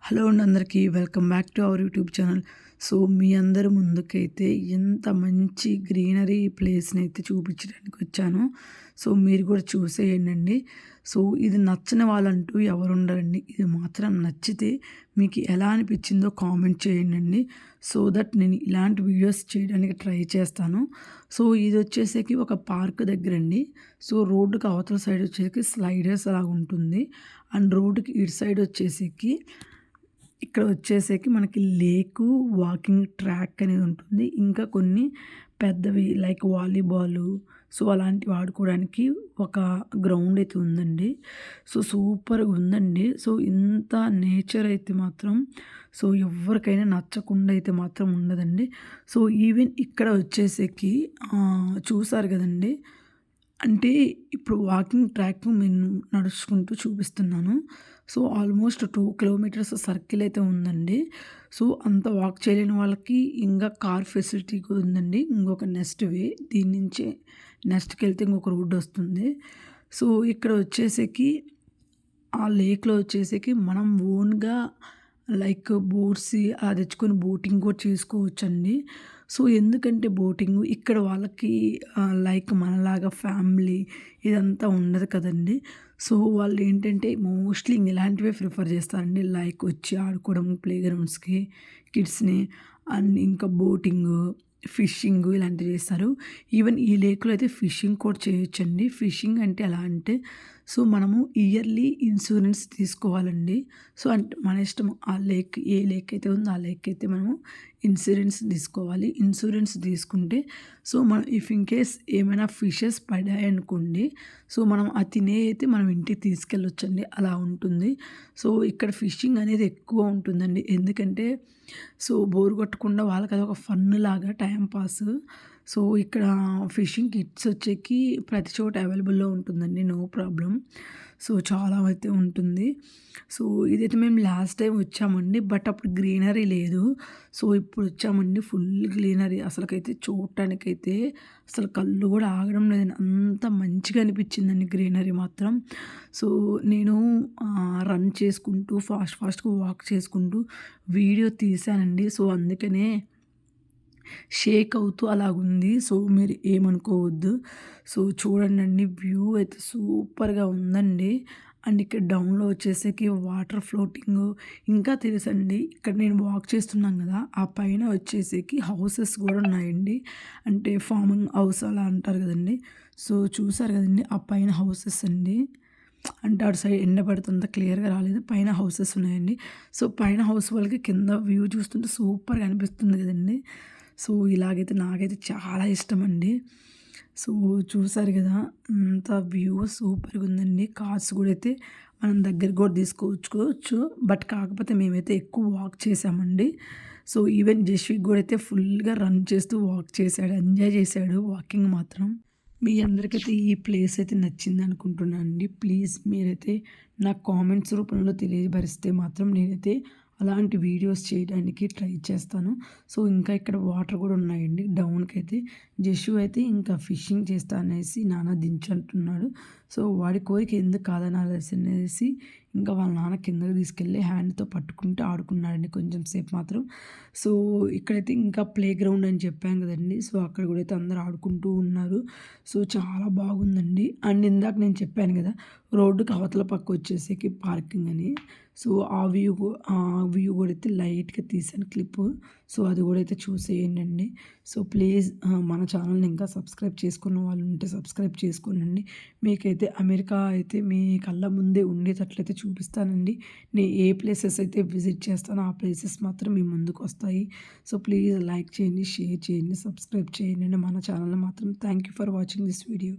Hello అండి అందరికీ welcome back to our YouTube channel. So మీ అందరి ముందుకైతే ఎంత మంచి గ్రీనరీ ప్లేస్ని అయితే చూపించడానికి వచ్చాను. సో మీరు కూడా చూసేయండి. సో ఇది నచ్చని వాళ్ళంటూ ఎవరు ఉండరండి. ఇది మాత్రం నచ్చితే మీకు ఎలా అనిపించిందో కామెంట్ చేయండి. సో దట్ నేను ఇలాంటి వీడియోస్ చేయడానికి ట్రై చేస్తాను. సో ఇది వచ్చేసరికి ఒక పార్క్ దగ్గరండి. సో రోడ్డుకి అవతల సైడ్ వచ్చేసి స్లైడర్స్ అలా ఉంటుంది. అండ్ రోడ్డుకి ఇటు సైడ్ వచ్చేసరికి ఇక్కడ వచ్చేసరికి మనకి లేకు, వాకింగ్ ట్రాక్ అనేది ఉంటుంది. ఇంకా కొన్ని పెద్దవి లైక్ వాలీబాలు సో అలాంటివి ఆడుకోవడానికి ఒక గ్రౌండ్ అయితే ఉందండి. సో సూపర్‌గా ఉందండి. సో ఇంత నేచర్ అయితే మాత్రం సో ఎవ్వరికైనా నచ్చకుండా అయితే మాత్రం ఉండదండి. సో ఈవెన్ ఇక్కడ వచ్చేసరికి చూసారు కదండీ! అంటే ఇప్పుడు వాకింగ్ ట్రాక్ నేను నడుచుకుంటూ చూపిస్తున్నాను. సో ఆల్మోస్ట్ 2 కిలోమీటర్స్ సర్కిల్ అయితే ఉందండి. సో అంత వాక్ చేయలేని వాళ్ళకి ఇంకా కార్ ఫెసిలిటీ కూడా ఉందండి. ఇంకొక నెక్స్ట్ వే దీని నుంచే నెక్స్ట్‌కెళ్తే ఇంకొక రోడ్ వస్తుంది. సో ఇక్కడ వచ్చేసరికి ఆ లేక్‌లో వచ్చేసరికి మనం ఓన్‌గా లైక్ బోట్స్ అలా తెచ్చుకొని బోటింగ్ కూడా చేసుకోవచ్చండి. సో ఎందుకంటే బోటింగు ఇక్కడ వాళ్ళకి లైక్ మనలాగా ఫ్యామిలీ ఇదంతా ఉండదు కదండీ. సో వాళ్ళు ఏంటంటే మోస్ట్లీ ఇలాంటివే ప్రిఫర్ చేస్తారండి. లైక్ వచ్చి ఆడుకోవడం ప్లే గ్రౌండ్స్‌కి కిడ్స్‌ని అండ్ ఇంకా బోటింగు, ఫిషింగు ఇలాంటివి చేస్తారు. ఈవెన్ ఈ లేక్‌లో అయితే ఫిషింగ్ కూడా చేయొచ్చండి. ఫిషింగ్ అంటే ఎలా అంటే సో మనము ఇయర్లీ ఇన్సూరెన్స్ తీసుకోవాలండి. సో అంటే మన ఇష్టం ఆ లేక్ ఏ లేక్ అయితే ఉందో ఆ లేక్ అయితే మనము ఇన్సూరెన్స్ తీసుకోవాలి. ఇన్సూరెన్స్ తీసుకుంటే సో మనం ఇఫ్ ఇన్ కేస్ ఏమైనా ఫిషెస్ పడ్డాయనుకోండి సో మనం ఆ తినే అయితే మనం ఇంటికి తీసుకెళ్ళొచ్చండి. అలా ఉంటుంది. సో ఇక్కడ ఫిషింగ్ అనేది ఎక్కువ ఉంటుందండి. ఎందుకంటే సో బోర్ కొట్టకుండా వాళ్ళకి అదొక ఫన్ లాగా టైం పాస్. సో ఇక్కడ ఫిషింగ్ కిట్స్ వచ్చేకి ప్రతి చోట అవైలబుల్‌లో ఉంటుందండి. No problem. సో చాలా అయితే ఉంటుంది. సో ఇదైతే మేము లాస్ట్ టైం వచ్చామండి. బట్ అప్పుడు గ్రీనరీ లేదు. సో ఇప్పుడు వచ్చామండి ఫుల్ గ్రీనరీ. అసలకైతే చూడటానికైతే అసలు కళ్ళు కూడా ఆగడం లేదండి. అంత మంచిగా అనిపించిందండి గ్రీనరీ మాత్రం. సో నేను రన్ చేసుకుంటూ ఫాస్ట్‌గా వాక్ చేసుకుంటూ వీడియో తీశానండి. సో అందుకనే షేక్ అవుతూ అలాగుంది. సో మీరు ఏమనుకోవద్దు. సో చూడండండి వ్యూ అయితే సూపర్‌గా ఉందండి. అండ్ ఇక్కడ డౌన్‌లో వచ్చేసరికి వాటర్ ఫ్లోటింగు ఇంకా తెలుసండి. ఇక్కడ నేను వాక్ చేస్తున్నాను కదా! ఆ పైన వచ్చేసరికి హౌసెస్ కూడా ఉన్నాయండి. అంటే ఫార్మింగ్ హౌస్ అలా అంటారు కదండీ! సో చూసారు కదండీ! ఆ పైన హౌసెస్ అండి. అంటే అటు సైడ్ ఎండ పడుతుందా క్లియర్‌గా రాలేదు. పైన హౌసెస్ ఉన్నాయండి. సో పైన హౌస్ వాళ్ళకి కింద వ్యూ చూస్తుంటే సూపర్‌గా అనిపిస్తుంది కదండీ! సో ఇలాగైతే నాకైతే చాలా ఇష్టమండి. సో చూసారు కదా! అంత వ్యూ సూపర్‌గా ఉందండి. కార్స్ కూడా అయితే మనం దగ్గరికి కూడా తీసుకోవచ్చుకోవచ్చు. బట్ కాకపోతే మేమైతే ఎక్కువ వాక్ చేసామండి. సో ఈవెన్ జస్విక్ కూడా అయితే ఫుల్‌గా రన్ చేస్తూ వాక్ చేశాడు. ఎంజాయ్ చేశాడు వాకింగ్ మాత్రం. మీ అందరికైతే ఈ ప్లేస్ అయితే నచ్చింది అనుకుంటున్నానండి. ప్లీజ్ మీరైతే నాకు కామెంట్స్ రూపంలో తెలియపరిస్తే మాత్రం నేనైతే అలాంటి వీడియోస్ చేయడానికి ట్రై చేస్తాను. సో ఇంకా ఇక్కడ వాటర్ కూడా ఉన్నాయండి డౌన్‌కైతే. జషు అయితే ఇంకా ఫిషింగ్ చేస్తా అనేసి నాన్న దించంటున్నాడు. సో వాడి కోరిక ఎందుకు కాదనాలనేసి ఇంకా వాళ్ళ నాన్న కిందకి తీసుకెళ్ళి హ్యాండ్‌తో పట్టుకుంటూ ఆడుకున్నాడండి కొంచెం సేపు మాత్రం. సో ఇక్కడైతే ఇంకా ప్లే గ్రౌండ్ అని చెప్పాను కదండీ! సో అక్కడ కూడా అయితే అందరూ ఆడుకుంటూ ఉన్నారు. సో చాలా బాగుందండి. అండ్ ఇందాక నేను చెప్పాను కదా! రోడ్డుకి అవతల పక్క వచ్చేసరికి పార్కింగ్ అని. సో ఆ వ్యూ కూడా అయితే లైట్‌గా తీశాను క్లిప్పు. సో అది కూడా అయితే చూసేయండండి. సో ప్లీజ్ మన ఛానల్‌ని ఇంకా సబ్స్క్రైబ్ చేసుకున్న వాళ్ళు ఉంటే సబ్స్క్రైబ్ చేసుకోండి. మీకైతే అమెరికా అయితే మీ కళ్ళ ముందే ఉండేటట్లయితే చూపిస్తానండి. నేను ఏ ప్లేసెస్ అయితే విజిట్ చేస్తానో ఆ ప్లేసెస్ మాత్రం మీ ముందుకొస్తాయి. సో ప్లీజ్ లైక్ చేయండి, షేర్ చేయండి, సబ్స్క్రైబ్ చేయండి మన ఛానల్‌ని మాత్రం. Thank you for watching this video.